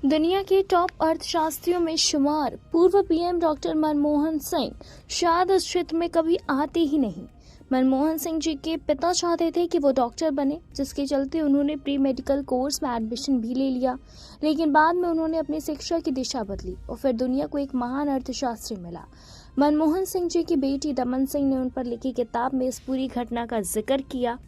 दुनिया के टॉप अर्थशास्त्रियों में शुमार पूर्व पीएम डॉक्टर मनमोहन सिंह शायद इस क्षेत्र में कभी आते ही नहीं। मनमोहन सिंह जी के पिता चाहते थे कि वो डॉक्टर बने, जिसके चलते उन्होंने प्री मेडिकल कोर्स में एडमिशन भी ले लिया। लेकिन बाद में उन्होंने अपनी शिक्षा की दिशा बदली और फिर दुनिया को एक महान अर्थशास्त्री मिला। मनमोहन सिंह जी की बेटी दमन सिंह ने उन पर लिखी किताब में इस पूरी घटना का जिक्र किया।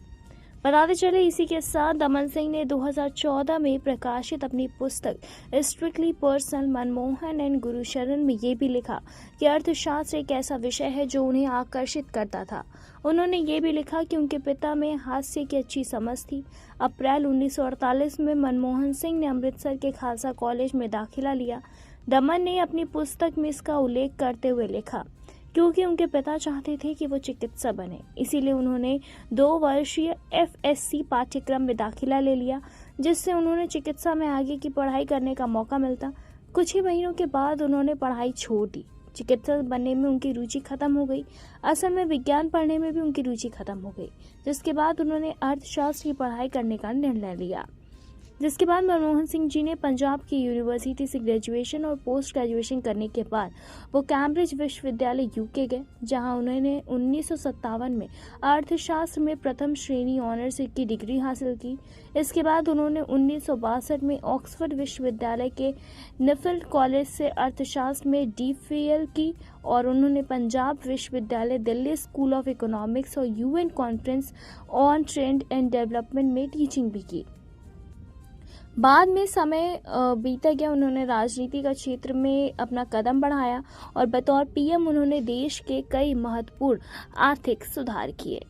बताते चले इसी के साथ दमन सिंह ने 2014 में प्रकाशित अपनी पुस्तक strictly personal Manmohan and Gursharan में ये भी लिखा कि अर्थशास्त्र एक ऐसा विषय है जो उन्हें आकर्षित करता था। उन्होंने ये भी लिखा कि उनके पिता में हास्य की अच्छी समझ थी। अप्रैल 1948 में मनमोहन सिंह ने अमृतसर के खालसा कॉलेज में दाखिला लिया। दमन ने अपनी पुस्तक में इसका उल्लेख करते हुए लिखा, क्योंकि उनके पिता चाहते थे कि वो चिकित्सा बने, इसीलिए उन्होंने 2 वर्षीय FSC पाठ्यक्रम में दाखिला ले लिया, जिससे उन्होंने चिकित्सा में आगे की पढ़ाई करने का मौका मिलता। कुछ ही महीनों के बाद उन्होंने पढ़ाई छोड़ दी। चिकित्सक बनने में उनकी रुचि खत्म हो गई। असल में विज्ञान पढ़ने में भी उनकी रुचि खत्म हो गई, जिसके बाद उन्होंने अर्थशास्त्र की पढ़ाई करने का निर्णय लिया। जिसके बाद मनमोहन सिंह जी ने पंजाब की यूनिवर्सिटी से ग्रेजुएशन और पोस्ट ग्रेजुएशन करने के बाद वो कैम्ब्रिज विश्वविद्यालय UK गए, जहां उन्होंने 1957 में अर्थशास्त्र में प्रथम श्रेणी ऑनर्स की डिग्री हासिल की। इसके बाद उन्होंने 1962 में ऑक्सफोर्ड विश्वविद्यालय के निफिल्ड कॉलेज से अर्थशास्त्र में DPhil की और उन्होंने पंजाब विश्वविद्यालय दिल्ली स्कूल ऑफ इकोनॉमिक्स और UN conference on trade and development में टीचिंग भी की। बाद में समय बीता गया, उन्होंने राजनीति का क्षेत्र में अपना कदम बढ़ाया और बतौर PM उन्होंने देश के कई महत्वपूर्ण आर्थिक सुधार किए।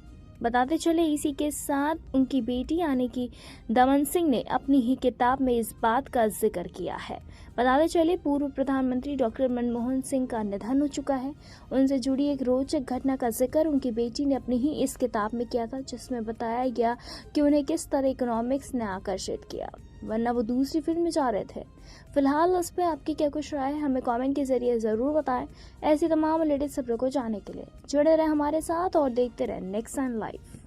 बताते चले इसी के साथ उनकी बेटी यानी कि दमन सिंह ने अपनी ही किताब में इस बात का जिक्र किया है। बताते चले पूर्व प्रधानमंत्री डॉक्टर मनमोहन सिंह का निधन हो चुका है। उनसे जुड़ी एक रोचक घटना का जिक्र उनकी बेटी ने अपनी ही इस किताब में किया था, जिसमें बताया गया कि उन्हें किस तरह इकोनॉमिक्स ने आकर्षित किया, वरना वो दूसरी फील्ड में जा रहे थे। फिलहाल उस पर आपकी क्या कुछ राय है, हमें कमेंट के जरिए ज़रूर बताएं। ऐसी तमाम लेटेस्ट खबरों को जानने के लिए जुड़े रहे हमारे साथ और देखते रहे नेक्स्ट टाइम लाइव।